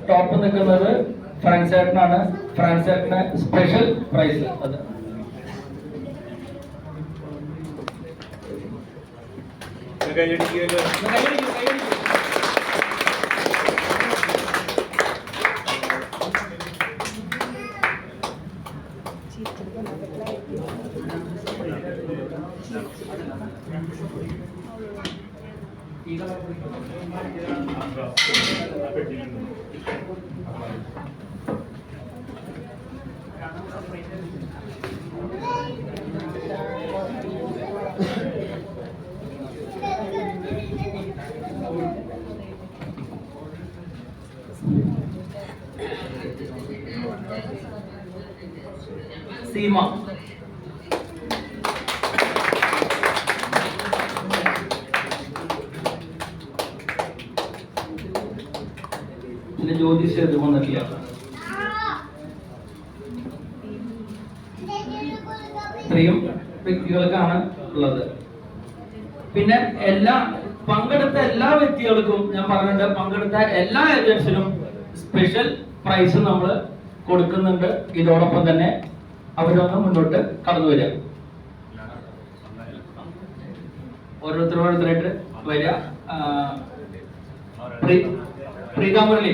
Top നിൽക്കുന്നത് ഫ്രാൻസേട്ടനാണ്. ഫ്രാൻസേട്ടന് special price അത്. സീമ ജ്യോതിഷ ഇത് വന്നിട്ടില്ല. ഇത്രയും വ്യക്തികൾക്കാണ് ഉള്ളത്. പിന്നെ പങ്കെടുത്ത എല്ലാ വ്യക്തികൾക്കും ഞാൻ പറഞ്ഞിട്ടുണ്ട്, പങ്കെടുത്ത എല്ലാ ഏജൻസിനും സ്പെഷ്യൽ പ്രൈസ് നമ്മൾ കൊടുക്കുന്നുണ്ട്. ഇതോടൊപ്പം തന്നെ അവരൊന്ന് മുന്നോട്ട് കടന്നു വരിക, ഓരോരുത്തരായിട്ട് വരിക. പ്രീത മുരളി